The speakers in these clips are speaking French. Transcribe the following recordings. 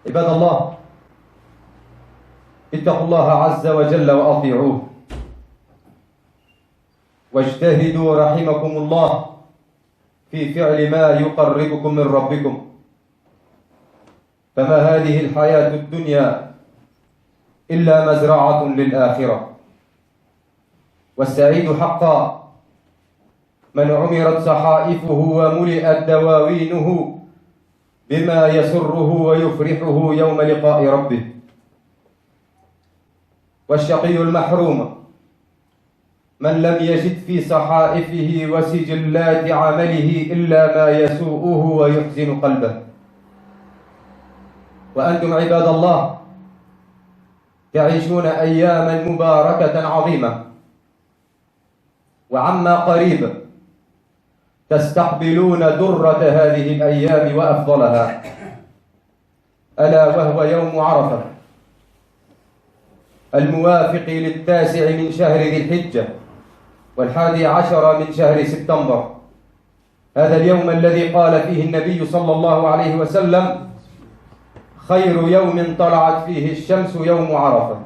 عباد الله، اتقوا الله عز وجل وأطيعوه، واجتهدوا رحمكم الله في فعل ما يقربكم من ربكم، فما هذه الحياة الدنيا إلا مزرعة للآخرة. والسعيد حقا من عمرت صحائفه وملئت دواوينه بما يسره ويفرحه يوم لقاء ربه. والشقي المحروم من لم يجد في صحائفه وسجلات عمله إلا ما يسوءه ويحزن قلبه. وأنتم عباد الله تعيشون أياما مباركة عظيمة، وعما قريب تستقبلون درة هذه الأيام وأفضلها، ألا وهو يوم عرفة الموافق للتاسع من شهر ذي الحجة وال11 من شهر سبتمبر. هذا اليوم الذي قال فيه النبي صلى الله عليه وسلم: خير يوم طلعت فيه الشمس يوم عرفة.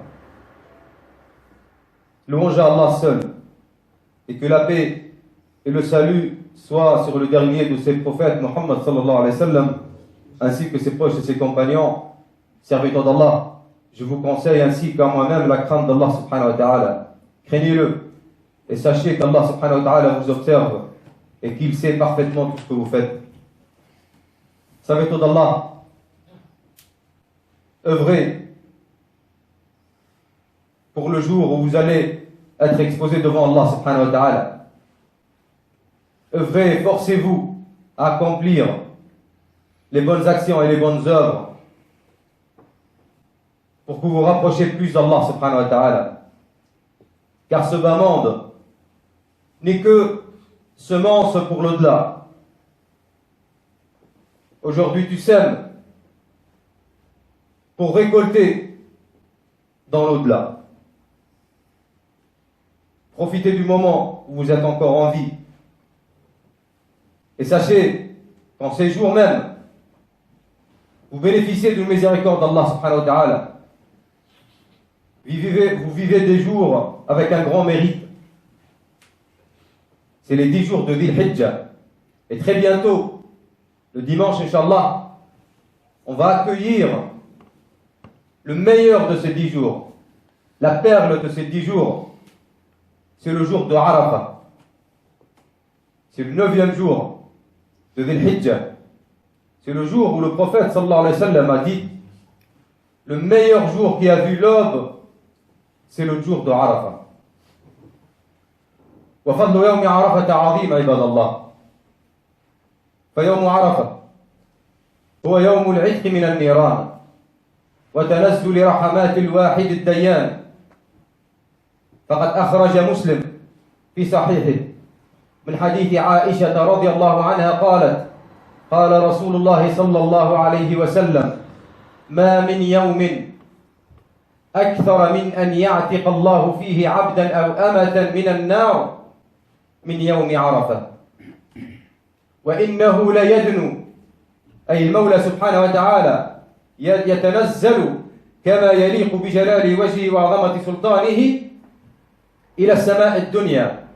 Louange à Allah seul, et que la paix et le salut soient sur le dernier de ses prophètes, Muhammad sallallahu alayhi wa sallam, ainsi que ses proches et ses compagnons, serviteurs d'Allah. Je vous conseille ainsi qu'à moi-même la crainte d'Allah subhanahu wa ta'ala. Craignez-le et sachez qu'Allah subhanahu wa ta'ala vous observe et qu'il sait parfaitement tout ce que vous faites. Serviteurs d'Allah, œuvrez pour le jour où vous allez être exposé devant Allah subhanahu wa ta'ala. Œuvrez, forcez-vous à accomplir les bonnes actions et les bonnes œuvres pour que vous vous rapprochiez plus d'Allah subhanahu wa ta'ala. Car ce bas monde n'est que semence pour l'au-delà. Aujourd'hui tu sèmes pour récolter dans l'au-delà. Profitez du moment où vous êtes encore en vie. Et sachez qu'en ces jours même, vous bénéficiez d'une miséricorde d'Allah subhanahu wa ta'ala. Vous vivez des jours avec un grand mérite. C'est les 10 jours de Dhil Hijjah. Et très bientôt, le dimanche, Inch'Allah, on va accueillir le meilleur de ces 10 jours. La perle de ces 10 jours, c'est le jour de Arafah. C'est le 9e jour de Dhil Hijjah. C'est le jour où le prophète sallallahu alayhi wa sallam a dit: le meilleur jour qui a vu l'aube, c'est le jour de Arafah. وفضل يوم عرفة عظيم عباد الله. فيوم عرفة هو يوم العتق من النيران وتنزل رحمات الواحد الديان. فقد أخرج مسلم في صحيحه من حديث عائشة رضي الله عنها قالت: قال رسول الله صلى الله عليه وسلم: ما من يوم أكثر من أن يعتق الله فيه عبدا أو أمة من النار من يوم عرفة، وإنه ليدنو، أي المولى سبحانه وتعالى يتنزل كما يليق بجلال وجهه وعظمة سلطانه إلى السماء الدنيا،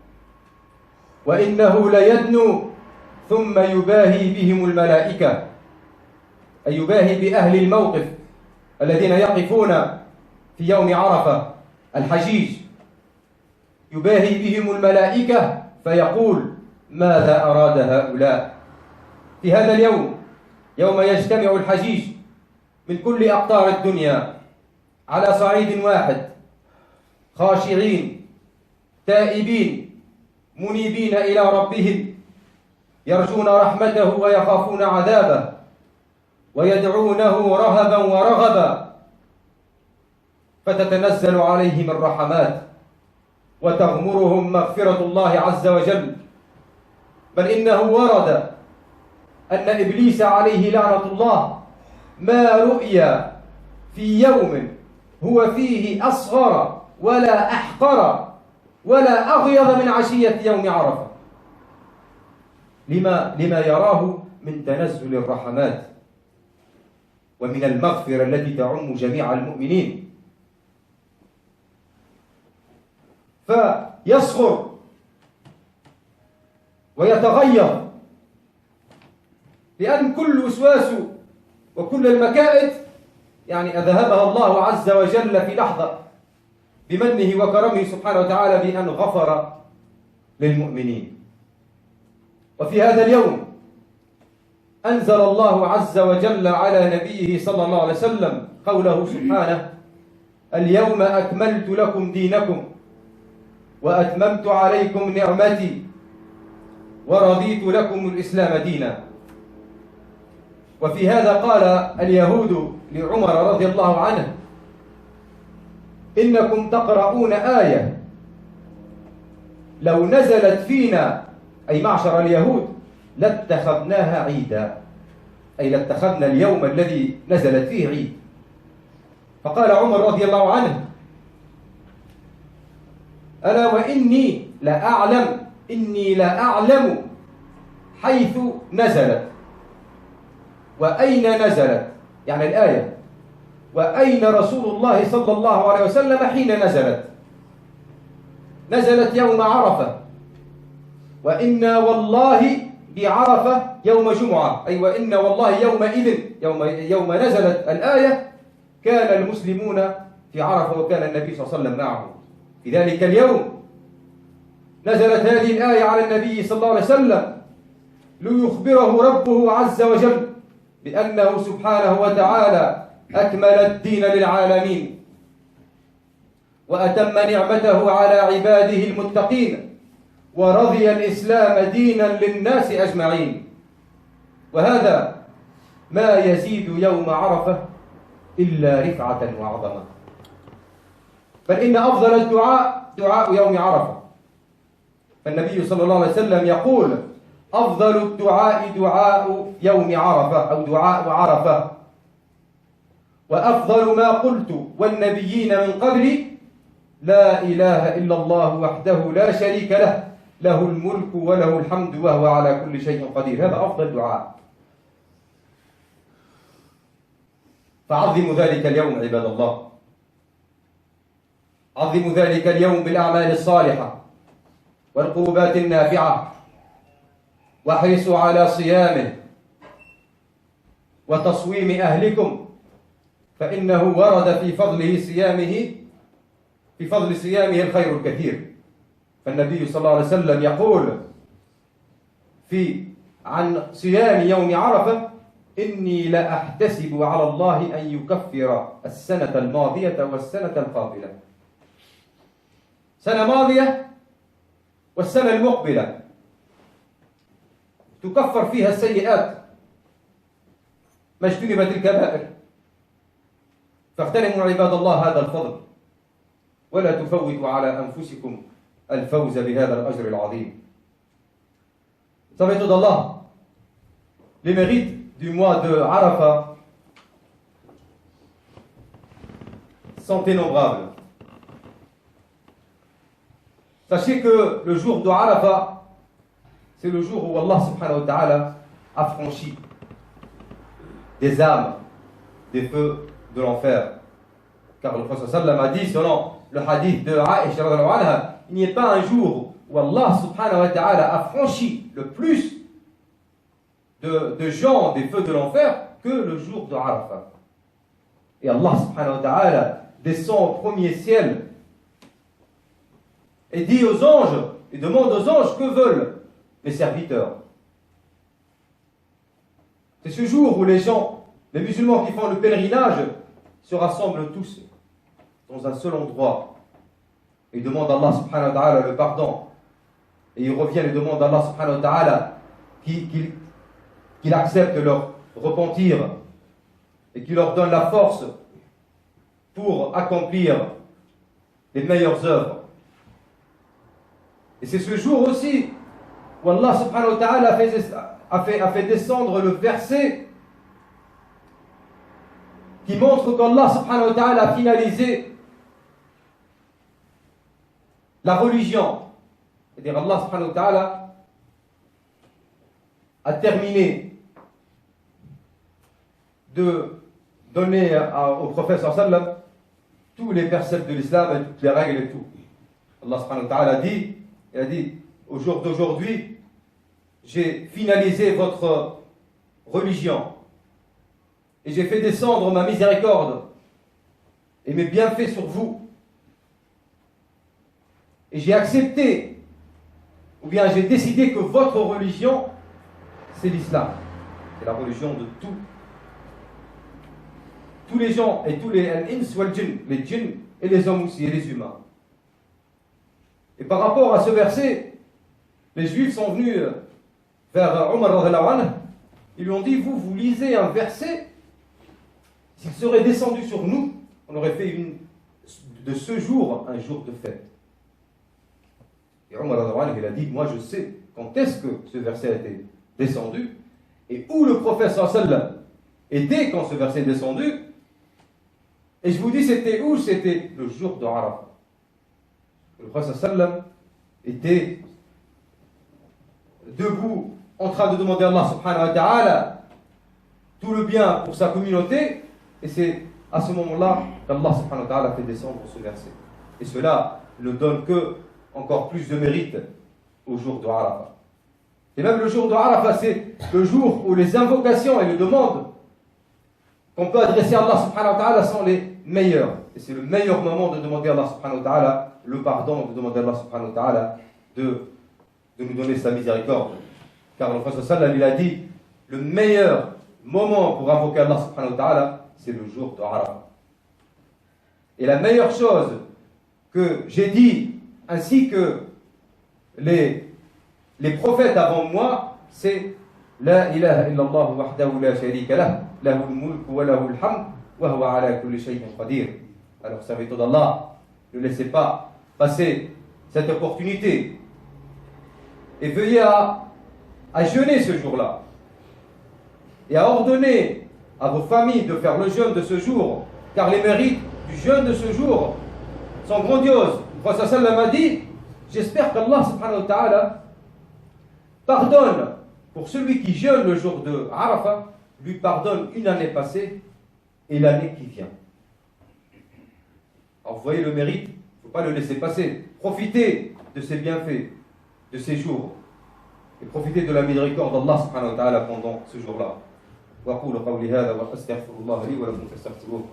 وإنه ليدنو ثم يباهي بهم الملائكة، أي يباهي بأهل الموقف الذين يقفون في يوم عرفة الحجيج، يباهي بهم الملائكة فيقول: ماذا أراد هؤلاء؟ في هذا اليوم، يوم يجتمع الحجيج من كل أقطار الدنيا على صعيد واحد، خاشعين تائبين منيبين إلى ربهم، يرجون رحمته ويخافون عذابه، ويدعونه رهبا ورغبا، فتتنزل عليهم الرحمات وتغمرهم مغفرة الله عز وجل. بل إنه ورد أن إبليس عليه لعنة الله ما رؤي في يوم هو فيه أصغر ولا أحقر ولا أغيظ من عشية يوم عرفة، لما يراه من تنزل الرحمات ومن المغفرة التي تعم جميع المؤمنين. فيصغر ويتغير، لأن كل وسواس وكل المكائد يعني أذهبها الله عز وجل في لحظة بمنه وكرمه سبحانه وتعالى بأن غفر للمؤمنين. وفي هذا اليوم أنزل الله عز وجل على نبيه صلى الله عليه وسلم قوله سبحانه: اليوم أكملت لكم دينكم وأتممت عليكم نعمتي ورضيت لكم الإسلام دينا. وفي هذا قال اليهود لعمر رضي الله عنه: إنكم تقرؤون آية لو نزلت فينا، أي معشر اليهود، لاتخذناها عيدا، أي لاتخذنا اليوم الذي نزلت فيه عيد. فقال عمر رضي الله عنه: ألا وإني لا أعلم حيث نزلت وأين نزلت، يعني الآية، وأين رسول الله صلى الله عليه وسلم حين نزلت يوم عرفة، وإنا والله بعرفة يوم جمعة، أي وإنا والله يومئذ يوم نزلت الآية كان المسلمون في عرفة وكان النبي صلى الله عليه وسلم معه. في ذلك اليوم نزلت هذه الآية على النبي صلى الله عليه وسلم ليخبره ربه عز وجل بأنه سبحانه وتعالى أكمل الدين للعالمين وأتم نعمته على عباده المتقين ورضي الإسلام دينا للناس أجمعين. وهذا ما يزيد يوم عرفة إلا رفعة وعظمة. بل إن أفضل الدعاء دعاء يوم عرفة، فالنبي صلى الله عليه وسلم يقول: أفضل الدعاء دعاء يوم عرفة أو دعاء عرفة، وأفضل ما قلت والنبيين من قبلي لا إله إلا الله وحده لا شريك له، له الملك وله الحمد وهو على كل شيء قدير. هذا أفضل دعاء. فعظموا ذلك اليوم عباد الله، عظموا ذلك اليوم بالأعمال الصالحة والقربات النافعة، واحرصوا على صيامه وتصويم أهلكم، فإنه ورد في فضل صيامه الخير الكثير. فالنبي صلى الله عليه وسلم يقول عن صيام يوم عرفة: إني لأحتسب على الله أن يكفر السنة الماضية والسنة القابلة. سنة ماضية والسنة المقبلة تكفر فيها السيئات ما اجتنبت الكبائر. فاغتنموا عباد الله هذا الفضل، ولا تفوتوا على أنفسكم الفوز بهذا الأجر العظيم. Ça va être d'Allah. Les mérites du mois de Arafat sont innombrables. Sachez que le jour de Arafat, c'est le jour où Allah subhanahu wa ta'ala a franchi des âmes des feux de l'enfer. Car le Prophète sallam a dit, selon le hadith de Aïcha radhiyallahu anha, il n'y a pas un jour où Allah subhanahu wa ta'ala a franchi le plus de gens des feux de l'enfer que le jour de Arafat. Et Allah subhanahu wa ta'ala descend au premier ciel et dit aux anges, et demande aux anges: que veulent mes serviteurs? C'est ce jour où les gens, les musulmans qui font le pèlerinage, se rassemblent tous dans un seul endroit et demandent à Allah subhanahu wa ta'ala le pardon. Et ils reviennent et demandent à Allah subhanahu wa ta'ala qu'il accepte leur repentir et qu'il leur donne la force pour accomplir les meilleures œuvres. Et c'est ce jour aussi où Allah subhanahu wa ta'ala a fait descendre le verset qui montre qu'Allah subhanahu wa ta'ala a finalisé la religion. C'est-à-dire Allah subhanahu wa ta'ala a terminé de donné au prophète sallallahu alayhi wa sallam tous les préceptes de l'islam et toutes les règles et tout. Allah subhanahu wa ta'ala a dit, au jour d'aujourd'hui, j'ai finalisé votre religion et j'ai fait descendre ma miséricorde et mes bienfaits sur vous. Et j'ai accepté, ou bien j'ai décidé que votre religion, c'est l'islam. C'est la religion de tous les gens et tous les al-ins wal jinn, les djinns et les hommes aussi, et les humains. Et par rapport à ce verset, les Juifs sont venus vers Omar radhiyallahu anhu, ils lui ont dit, vous lisez un verset, s'il serait descendu sur nous, on aurait fait de ce jour un jour de fête. Et Omar radhiyallahu anhu, il a dit, moi je sais quand est-ce que ce verset a été descendu, et où le prophète sallallahu alayhi wa sallam était quand ce verset est descendu, et je vous dis c'était où? C'était le jour de Arafat. Le prophète sallallahu alayhi wa sallam était debout en train de demander à Allah subhanahu wa ta'ala tout le bien pour sa communauté, et c'est à ce moment-là qu'Allah subhanahu wa ta'ala fait descendre ce verset. Et cela ne donne que encore plus de mérite au jour de Arafat. Et même le jour de Arafat, c'est le jour où les invocations et les demandes qu'on peut adresser à Allah subhanahu wa ta'ala sont les meilleures. Et c'est le meilleur moment de demander à Allah subhanahu wa ta'ala le pardon, de demander à Allah subhanahu wa ta'ala de nous donner sa miséricorde. Car le prophète sallallahu alayhi wa sallam, il a dit, le meilleur moment pour invoquer Allah subhanahu wa ta'ala, c'est le jour de Arafat. Et la meilleure chose que j'ai dit, ainsi que les prophètes avant moi, c'est La ilaha illallah wahdahu la sharika lah, lahul mulk wa lahul hamd, wa huwa ala kulli shay'in qadir. Alors, serviteurs d'Allah, ne laissez pas passer cette opportunité et veuillez à jeûner ce jour-là et à ordonner à vos familles de faire le jeûne de ce jour, car les mérites du jeûne de ce jour sont grandioses. Le prophète sallallahu alayhi wa sallam a dit, j'espère qu'Allah subhanahu wa ta'ala pardonne pour celui qui jeûne le jour de Arafat, lui pardonne une année passée et l'année qui vient. Alors vous voyez le mérite, il ne faut pas le laisser passer. Profitez de ces bienfaits, de ces jours, et profitez de la miséricorde d'Allah subhanahu wa ta'ala pendant ce jour-là. وأقول قولي هذا وأستغفر الله لي ولكم فاستغفروه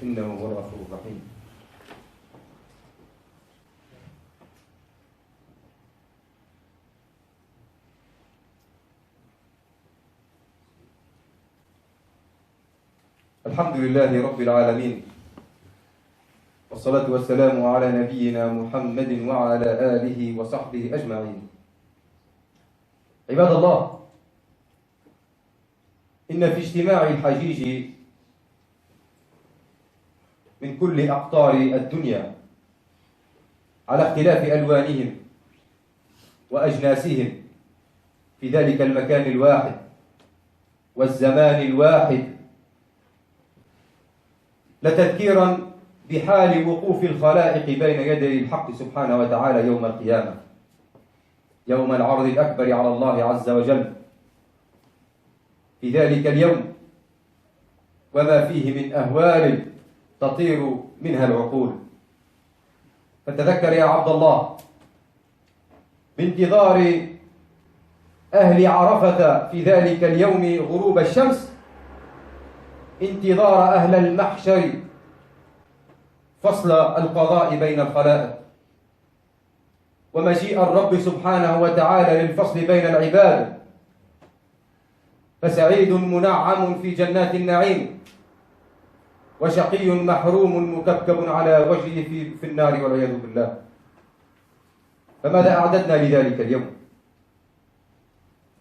إنه هو الغفور الرحيم. الحمد لله رب العالمين والصلاة والسلام على نبينا محمد وعلى آله وصحبه أجمعين. عباد الله، إن في اجتماع الحجيج من كل أقطار الدنيا على اختلاف ألوانهم وأجناسهم في ذلك المكان الواحد والزمان الواحد لتذكيرا بحال وقوف الخلائق بين يدي الحق سبحانه وتعالى يوم القيامة، يوم العرض الأكبر على الله عز وجل. في ذلك اليوم وما فيه من أهوال تطير منها العقول. فتذكر يا عبد الله بانتظار أهل عرفة في ذلك اليوم غروب الشمس، انتظار أهل المحشر فصل القضاء بين الخلائق، ومجيء الرب سبحانه وتعالى للفصل بين العباد. فسعيد منعم في جنات النعيم، وشقي محروم مكبكب على وجهه في النار والعياذ بالله. فماذا أعددنا لذلك اليوم؟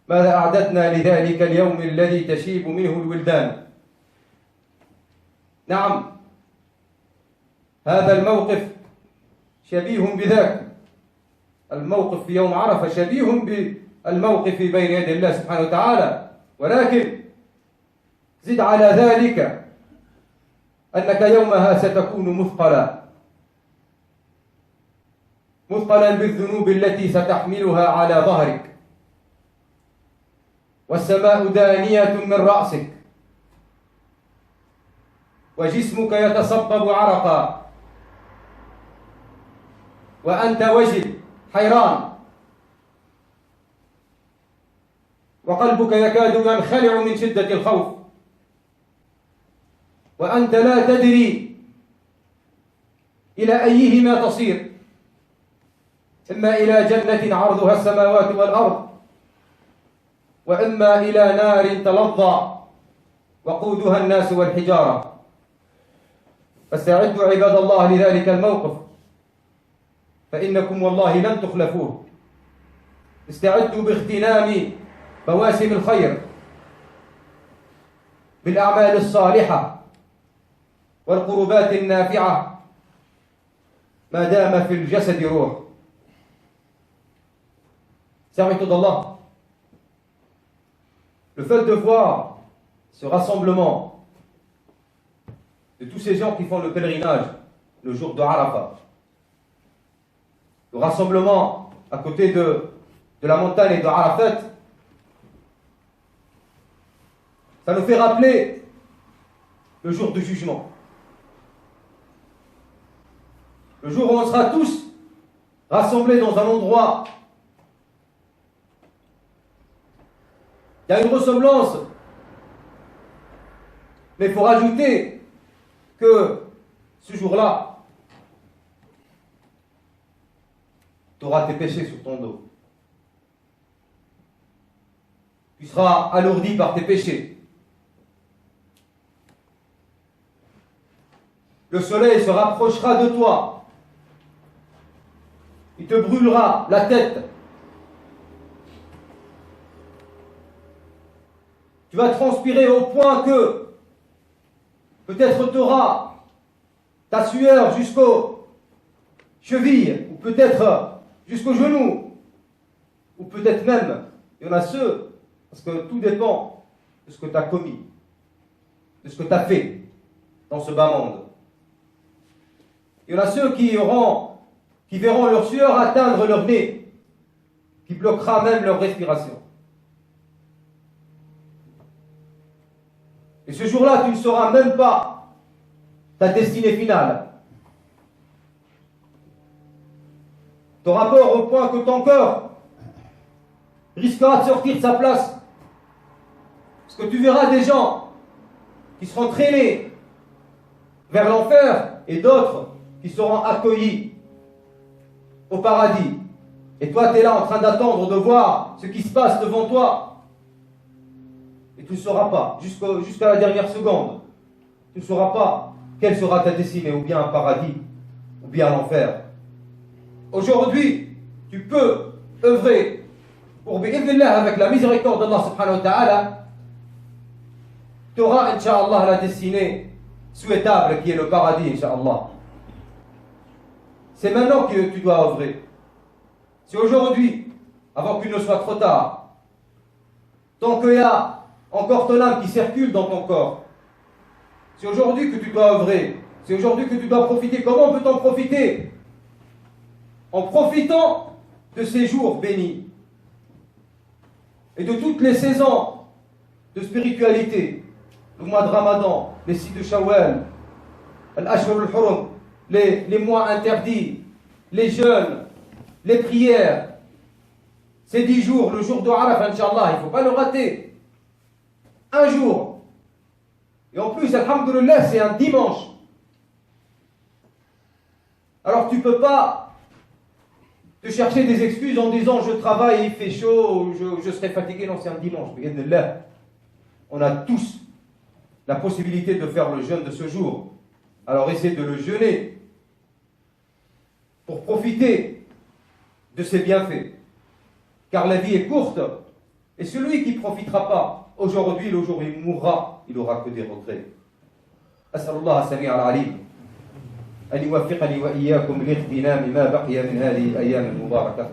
ماذا أعددنا لذلك اليوم الذي تشيب منه الولدان؟ نعم، هذا الموقف شبيه بذاك. الموقف في يوم عرفة شبيه بالموقف بين يدي الله سبحانه وتعالى، ولكن زد على ذلك أنك يومها ستكون مثقلا بالذنوب التي ستحملها على ظهرك، والسماء دانية من رأسك، وجسمك يتصبب عرقا وأنت وجل حيران وقلبك يكاد ينخلع من شدة الخوف وأنت لا تدري إلى أيهما تصير، إما إلى جنة عرضها السماوات والأرض وإما إلى نار تلظى وقودها الناس والحجارة. فاستعدوا عباد الله لذلك الموقف فإنكم والله لن تخلفوه. استعدوا باغتنام مواسم الخير بالأعمال الصالحة والقربات النافعة ما دام في الجسد روح. Serviteurs d'Allah, le fait de voir ce rassemblement de tous ces gens qui font le pèlerinage le jour de Arafat, le rassemblement à côté de la montagne de Arafat, ça nous fait rappeler le jour du jugement. Le jour où on sera tous rassemblés dans un endroit. Il y a une ressemblance, mais il faut rajouter que ce jour-là, tu auras tes péchés sur ton dos. Tu seras alourdi par tes péchés. Le soleil se rapprochera de toi. Il te brûlera la tête. Tu vas transpirer au point que peut-être tu auras ta sueur jusqu'aux chevilles, ou peut-être jusqu'aux genoux, ou peut-être même, il y en a ceux, parce que tout dépend de ce que tu as commis, de ce que tu as fait dans ce bas monde. Il y en a ceux qui verront leur sueur atteindre leur nez, qui bloquera même leur respiration. Et ce jour-là, tu ne sauras même pas ta destinée finale. Tu auras peur au point que ton corps risquera de sortir de sa place. Parce que tu verras des gens qui seront traînés vers l'enfer et d'autres qui seront accueillis au paradis. Et toi, tu es là en train d'attendre de voir ce qui se passe devant toi. Et tu ne sauras pas, jusqu'à la dernière seconde, tu ne sauras pas quelle sera ta destinée, ou bien un paradis, ou bien l'enfer. Aujourd'hui, tu peux œuvrer pour bi'idhnillah, avec la miséricorde d'Allah subhanahu wa ta'ala, tu auras, incha'Allah, la destinée souhaitable qui est le paradis, incha'Allah. C'est maintenant que tu dois œuvrer. C'est aujourd'hui, avant qu'il ne soit trop tard. Tant qu'il y a encore ton âme qui circule dans ton corps. C'est aujourd'hui que tu dois œuvrer. C'est aujourd'hui que tu dois profiter. Comment peut-on profiter? En profitant de ces jours bénis et de toutes les saisons de spiritualité. Le mois de Ramadan, les 6 de Shawwal, Al-Ashhur al-Hurum, les mois interdits, les jeûnes, les prières. Ces 10 jours, le jour de Arafat, Inch'Allah, il ne faut pas le rater. Un jour. Et en plus, alhamdoulilah, c'est un dimanche. Alors tu ne peux pas te chercher des excuses en disant je travaille, il fait chaud, je serai fatigué. Non, c'est un dimanche. Bi'idhnillah. On a tous la possibilité de faire le jeûne de ce jour. Alors essaie de le jeûner pour profiter de ses bienfaits. Car la vie est courte. Et celui qui ne profitera pas aujourd'hui, le jour où il mourra, il n'aura que des regrets. أسأل الله السميع العليم أن يوفقني وإياكم لاغتنام ما بقي من هذه الأيام المباركة